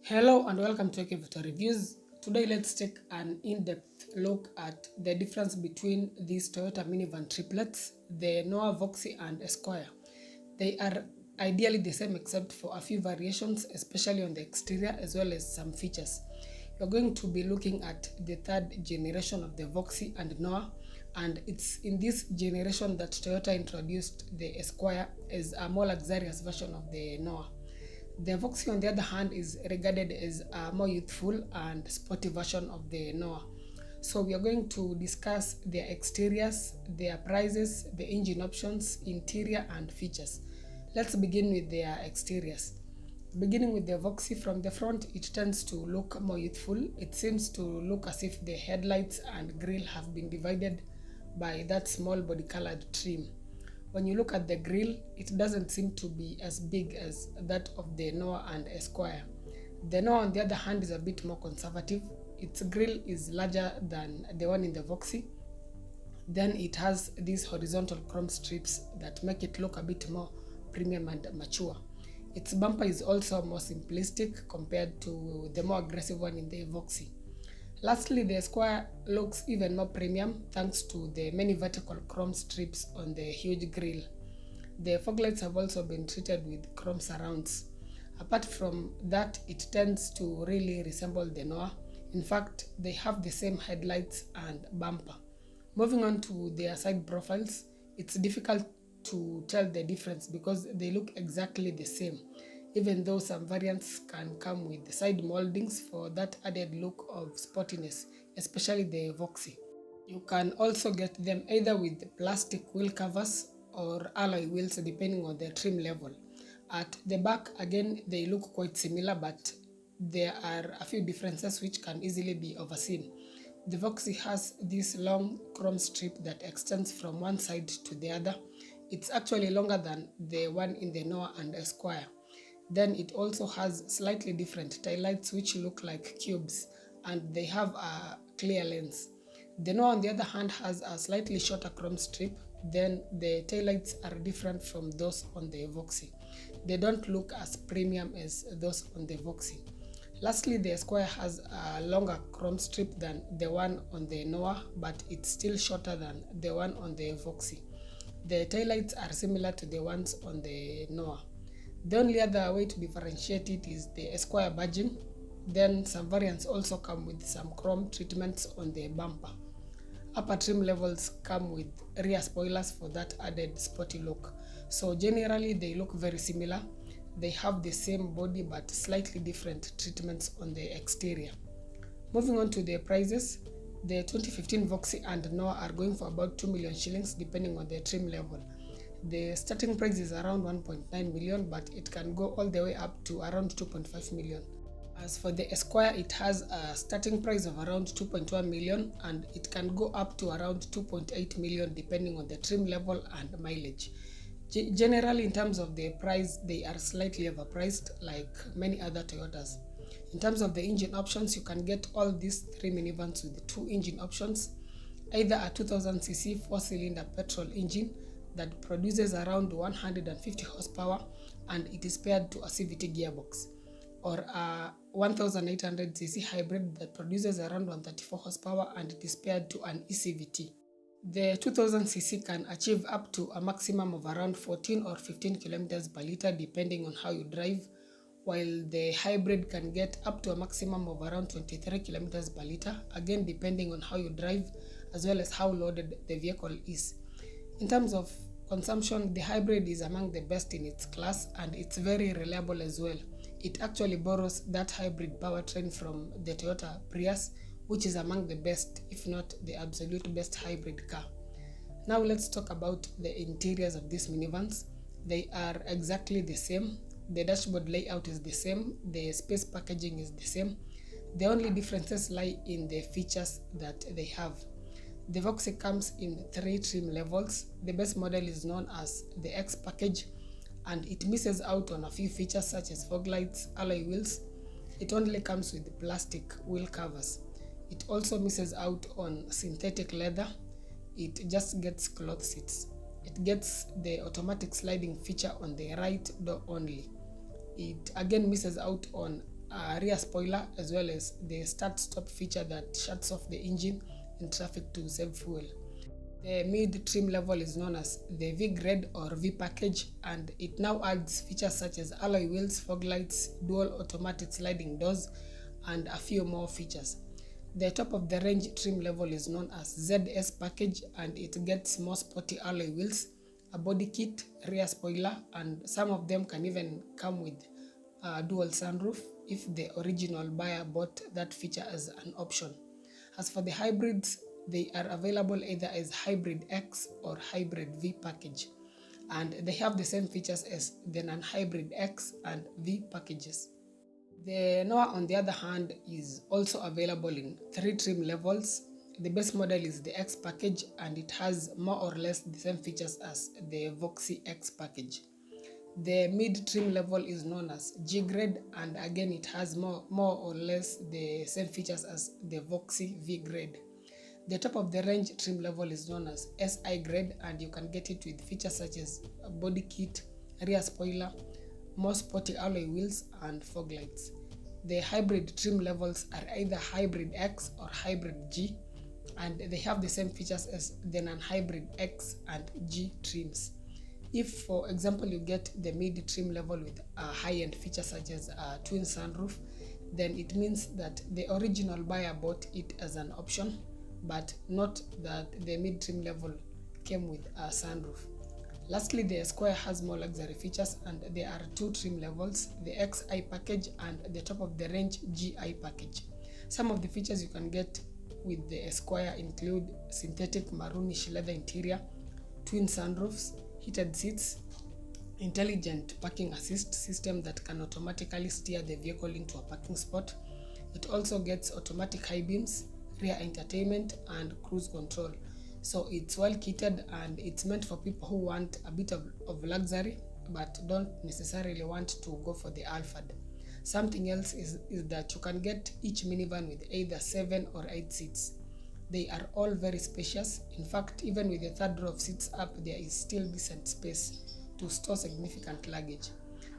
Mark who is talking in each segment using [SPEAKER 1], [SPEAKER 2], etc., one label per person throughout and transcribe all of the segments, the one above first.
[SPEAKER 1] Hello and welcome to Equivator Reviews. Today let's take an in-depth look at the difference between these Toyota minivan triplets, the Noah, Voxy and Esquire. They are ideally the same except for a few variations, especially on the exterior as well as some features. We're going to be looking at the third generation of the Voxy and Noah, and it's in this generation that Toyota introduced the Esquire as a more luxurious version of the Noah. The Voxy, on the other hand, is regarded as a more youthful and sporty version of the Noah. So we are going to discuss their exteriors, their prices, the engine options, interior and features. Let's begin with their exteriors. Beginning with the Voxy, from the front, it tends to look more youthful. It seems to look as if the headlights and grille have been divided by that small body colored trim. When you look at the grille, it doesn't seem to be as big as that of the Noah and Esquire. The Noah, on the other hand, is a bit more conservative. Its grille is larger than the one in the Voxy. Then it has these horizontal chrome strips that make it look a bit more premium and mature. Its bumper is also more simplistic compared to the more aggressive one in the Voxy. Lastly, the Esquire looks even more premium thanks to the many vertical chrome strips on the huge grille. The fog lights have also been treated with chrome surrounds. Apart from that, it tends to really resemble the Noah. In fact, they have the same headlights and bumper. Moving on to their side profiles, it's difficult to tell the difference because they look exactly the same, even though some variants can come with side moldings for that added look of sportiness, especially the Voxy. You can also get them either with plastic wheel covers or alloy wheels depending on their trim level. At the back, again, they look quite similar, but there are a few differences which can easily be overseen. The Voxy has this long chrome strip that extends from one side to the other. It's actually longer than the one in the Noah and Esquire. Then it also has slightly different taillights which look like cubes, and they have a clear lens. The Noah, on the other hand, has a slightly shorter chrome strip. Then the taillights are different from those on the Voxy. They don't look as premium as those on the Voxy. Lastly, the Esquire has a longer chrome strip than the one on the Noah, but it's still shorter than the one on the Voxy. The taillights are similar to the ones on the Noah. The only other way to differentiate it is the Esquire badging. Then some variants also come with some chrome treatments on the bumper. Upper trim levels come with rear spoilers for that added sporty look. So generally they look very similar. They have the same body but slightly different treatments on the exterior. Moving on to the prices, the 2015 Voxy and Noah are going for about 2 million shillings depending on the trim level. The starting price is around 1.9 million, but it can go all the way up to around 2.5 million. As for the Esquire, it has a starting price of around 2.1 million and it can go up to around 2.8 million depending on the trim level and mileage. Generally, in terms of the price, they are slightly overpriced like many other Toyotas. In terms of the engine options, you can get all these three minivans with two engine options, either a 2000cc 4-cylinder petrol engine that produces around 150 horsepower and it is paired to a CVT gearbox, or a 1800cc hybrid that produces around 134 horsepower and it is paired to an eCVT. The 2000cc can achieve up to a maximum of around 14 or 15 kilometers per liter depending on how you drive, while the hybrid can get up to a maximum of around 23 kilometers per liter, again depending on how you drive as well as how loaded the vehicle is. In terms of consumption, the hybrid is among the best in its class and it's very reliable as well. It actually borrows that hybrid powertrain from the Toyota Prius, which is among the best, if not the absolute best hybrid car. Now let's talk about the interiors of these minivans. They are exactly the same. The dashboard layout is the same. The space packaging is the same. The only differences lie in the features that they have. The Voxy comes in 3 trim levels. The base model is known as the X package and it misses out on a few features such as fog lights, alloy wheels. It only comes with plastic wheel covers. It also misses out on synthetic leather. It just gets cloth seats. It gets the automatic sliding feature on the right door only. It again misses out on a rear spoiler, as well as the start-stop feature that shuts off the engine in traffic to save fuel. The mid-trim level is known as the V grade or V package, and it now adds features such as alloy wheels, fog lights, dual automatic sliding doors, and a few more features. The top of the range trim level is known as ZS package, and it gets more sporty alloy wheels, a body kit, rear spoiler, and some of them can even come with a dual sunroof if the original buyer bought that feature as an option. As for the hybrids, they are available either as Hybrid X or Hybrid V package, and they have the same features as the non-Hybrid X and V packages. The Noah, on the other hand, is also available in 3 trim levels. The base model is the X package, and it has more or less the same features as the Voxy X package. The mid-trim level is known as G grade, and again it has more or less the same features as the Voxy V grade. The top of the range trim level is known as SI grade, and you can get it with features such as a body kit, rear spoiler, more sporty alloy wheels, and fog lights. The hybrid trim levels are either Hybrid X or Hybrid G, and they have the same features as the non-hybrid X and G trims. If, for example, you get the mid-trim level with a high-end feature such as a twin sunroof, then it means that the original buyer bought it as an option, but not that the mid-trim level came with a sunroof. Lastly, the Esquire has more luxury features, and there are 2 trim levels, the XI package and the top of the range GI package. Some of the features you can get with the Esquire include synthetic maroonish leather interior, twin sunroofs, heated seats, intelligent parking assist system that can automatically steer the vehicle into a parking spot. It also gets automatic high beams, rear entertainment, and cruise control. So it's well kitted, and it's meant for people who want a bit of luxury but don't necessarily want to go for the Alphard. Something else is that you can get each minivan with either 7 or 8 seats. They are all very spacious. In fact, even with the third row of seats up, there is still decent space to store significant luggage.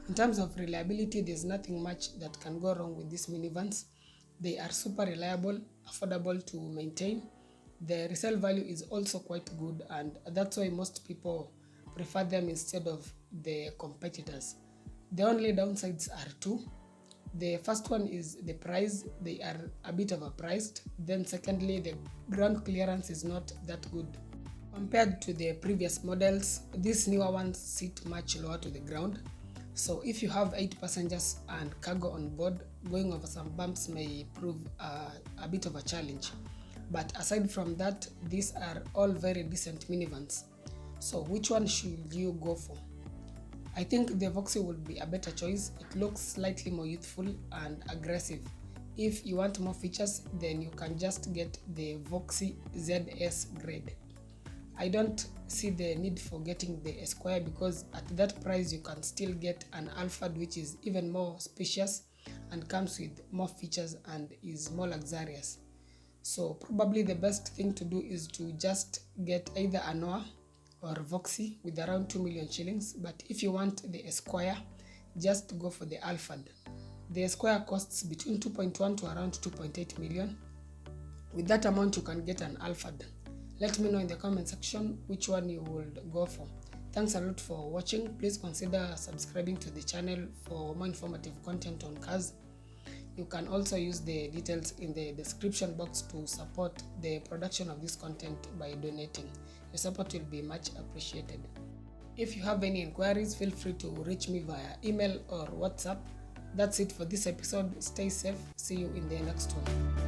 [SPEAKER 1] In terms of reliability, there's nothing much that can go wrong with these minivans. They are super reliable, affordable to maintain. The resale value is also quite good, and that's why most people prefer them instead of the competitors. The only downsides are 2. The first one is the price. They are a bit overpriced. Then secondly, the ground clearance is not that good. Compared to the previous models, these newer ones sit much lower to the ground. So if you have 8 passengers and cargo on board, going over some bumps may prove a bit of a challenge. But aside from that, these are all very decent minivans. So which one should you go for? I think the Voxy would be a better choice. It looks slightly more youthful and aggressive. If you want more features, then you can just get the Voxy ZS grade. I don't see the need for getting the Esquire, because at that price you can still get an Alphard, which is even more spacious and comes with more features and is more luxurious. So probably the best thing to do is to just get either a Noah or Voxy with around 2 million shillings. But if you want the Esquire, just go for the Alphard. The Esquire costs between 2.1 to around 2.8 million. With that amount, you can get an Alphard. Let me know in the comment section which one you would go for. Thanks a lot for watching. Please consider subscribing to the channel for more informative content on cars. You can also use the details in the description box to support the production of this content by donating. Your support will be much appreciated. If you have any inquiries, feel free to reach me via email or WhatsApp. That's it for this episode. Stay safe. See you in the next one.